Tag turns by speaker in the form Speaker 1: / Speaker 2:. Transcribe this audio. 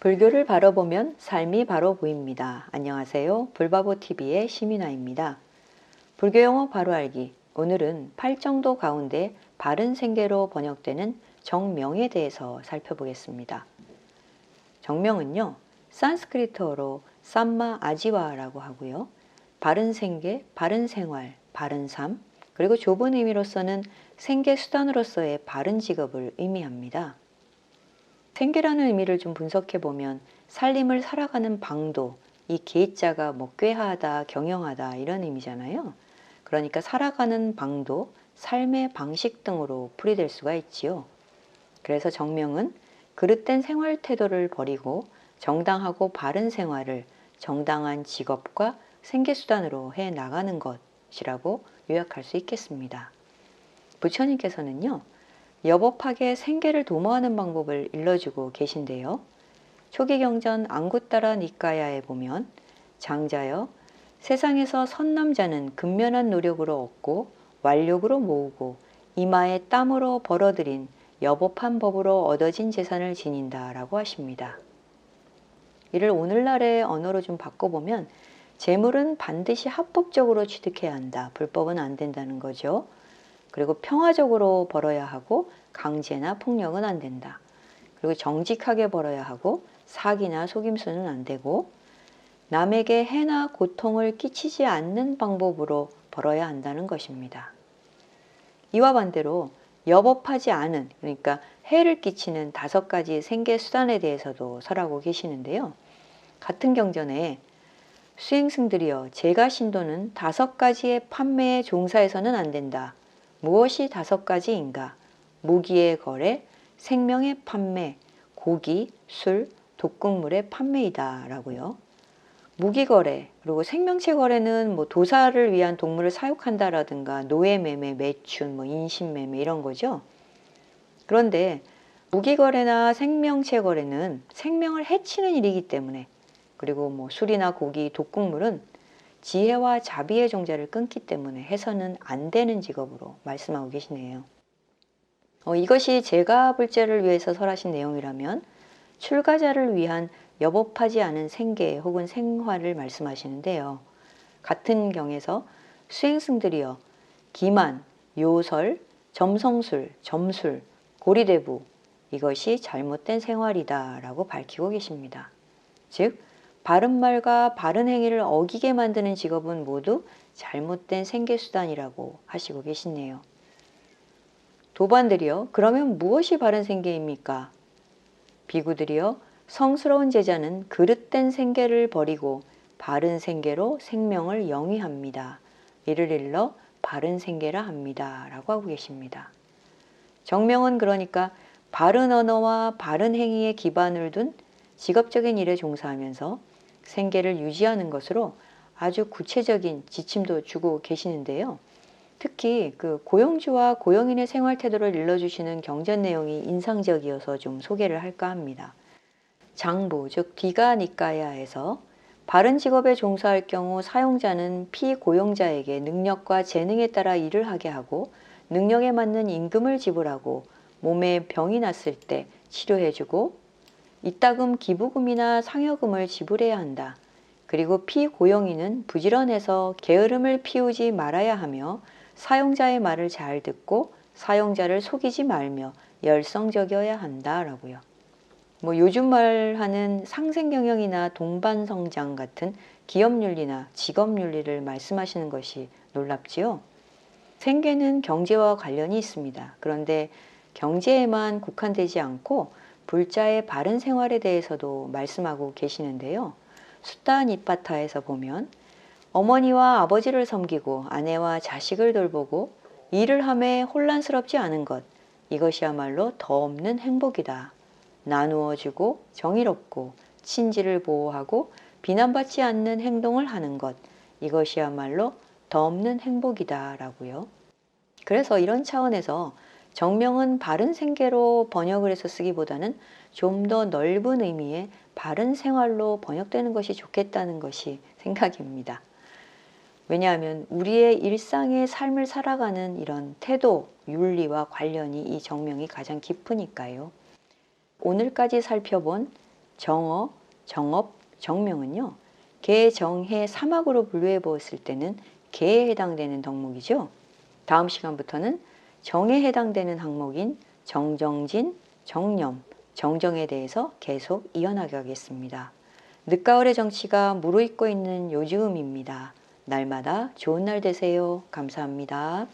Speaker 1: 불교를 바로 보면 삶이 바로 보입니다. 안녕하세요. 불바보TV의 시민아입니다. 불교 용어 바로 알기. 오늘은 팔정도 가운데 바른 생계로 번역되는 정명에 대해서 살펴보겠습니다. 정명은요, 산스크리트어로 삼마 아지와라고 하고요. 바른 생계, 바른 생활, 바른 삶, 그리고 좁은 의미로서는 생계 수단으로서의 바른 직업을 의미합니다. 생계라는 의미를 좀 분석해 보면 살림을 살아가는 방도, 이 계자가 뭐 꾀하다, 경영하다 이런 의미잖아요. 그러니까 살아가는 방도, 삶의 방식 등으로 풀이될 수가 있지요. 그래서 정명은 그릇된 생활 태도를 버리고 정당하고 바른 생활을 정당한 직업과 생계수단으로 해 나가는 것이라고 요약할 수 있겠습니다. 부처님께서는요, 여법하게 생계를 도모하는 방법을 일러주고 계신데요. 초기경전 앙구따라 니까야에 보면 장자여, 세상에서 선남자는 근면한 노력으로 얻고 완력으로 모으고 이마에 땀으로 벌어들인 여법한 법으로 얻어진 재산을 지닌다 라고 하십니다. 이를 오늘날의 언어로 좀 바꿔보면 재물은 반드시 합법적으로 취득해야 한다. 불법은 안 된다는 거죠. 그리고 평화적으로 벌어야 하고 강제나 폭력은 안 된다. 그리고 정직하게 벌어야 하고 사기나 속임수는 안 되고 남에게 해나 고통을 끼치지 않는 방법으로 벌어야 한다는 것입니다. 이와 반대로 여법하지 않은, 그러니까 해를 끼치는 5가지 생계 수단에 대해서도 설하고 계시는데요. 같은 경전에 수행승들이여, 제가 신도는 5가지의 판매에 종사해서는 안 된다. 무엇이 5가지인가? 무기의 거래, 생명의 판매, 고기, 술, 독극물의 판매이다 라고요. 무기거래, 그리고 생명체 거래는 뭐 도살을 위한 동물을 사육한다라든가 노예매매, 매춘, 인신매매 이런 거죠. 그런데 무기거래나 생명체 거래는 생명을 해치는 일이기 때문에, 그리고 술이나 고기, 독극물은 지혜와 자비의 종자를 끊기 때문에 해서는 안 되는 직업으로 말씀하고 계시네요. 이것이 제가불제를 위해서 설하신 내용이라면 출가자를 위한 여법하지 않은 생계 혹은 생활을 말씀하시는데요. 같은 경에서 수행승들이여, 기만, 요설, 점성술, 점술, 고리대부, 이것이 잘못된 생활이다 라고 밝히고 계십니다. 즉 바른 말과 바른 행위를 어기게 만드는 직업은 모두 잘못된 생계수단이라고 하시고 계시네요. 도반들이여, 그러면 무엇이 바른 생계입니까? 비구들이여, 성스러운 제자는 그릇된 생계를 버리고 바른 생계로 생명을 영위합니다. 이를 일러 바른 생계라 합니다 라고 하고 계십니다. 정명은 그러니까 바른 언어와 바른 행위에 기반을 둔 직업적인 일에 종사하면서 생계를 유지하는 것으로 아주 구체적인 지침도 주고 계시는데요. 특히 고용주와 고용인의 생활 태도를 일러주시는 경전 내용이 인상적이어서 좀 소개를 할까 합니다. 장부, 즉 디가니까야에서 바른 직업에 종사할 경우 사용자는 피고용자에게 능력과 재능에 따라 일을 하게 하고 능력에 맞는 임금을 지불하고 몸에 병이 났을 때 치료해주고 이따금 기부금이나 상여금을 지불해야 한다. 그리고 피고용인은 부지런해서 게으름을 피우지 말아야 하며 사용자의 말을 잘 듣고 사용자를 속이지 말며 열성적이어야 한다라고요. 요즘 말하는 상생경영이나 동반성장 같은 기업윤리나 직업윤리를 말씀하시는 것이 놀랍지요. 생계는 경제와 관련이 있습니다. 그런데 경제에만 국한되지 않고 불자의 바른 생활에 대해서도 말씀하고 계시는데요. 숫다 니파타에서 보면 어머니와 아버지를 섬기고 아내와 자식을 돌보고 일을 함에 혼란스럽지 않은 것, 이것이야말로 더 없는 행복이다. 나누어주고 정의롭고 친지를 보호하고 비난받지 않는 행동을 하는 것, 이것이야말로 더 없는 행복이다 라고요. 그래서 이런 차원에서 정명은 바른 생계로 번역을 해서 쓰기보다는 좀 더 넓은 의미의 바른 생활로 번역되는 것이 좋겠다는 것이 생각입니다. 왜냐하면 우리의 일상의 삶을 살아가는 이런 태도, 윤리와 관련이 이 정명이 가장 깊으니까요. 오늘까지 살펴본 정어, 정업, 정명은요. 개, 정, 해, 사막으로 분류해 보았을 때는 개에 해당되는 덕목이죠. 다음 시간부터는 정에 해당되는 항목인 정정진, 정념, 정정에 대해서 계속 이어나가게 하겠습니다. 늦가을의 정치가 무르익고 있는 요즘입니다. 날마다 좋은 날 되세요. 감사합니다.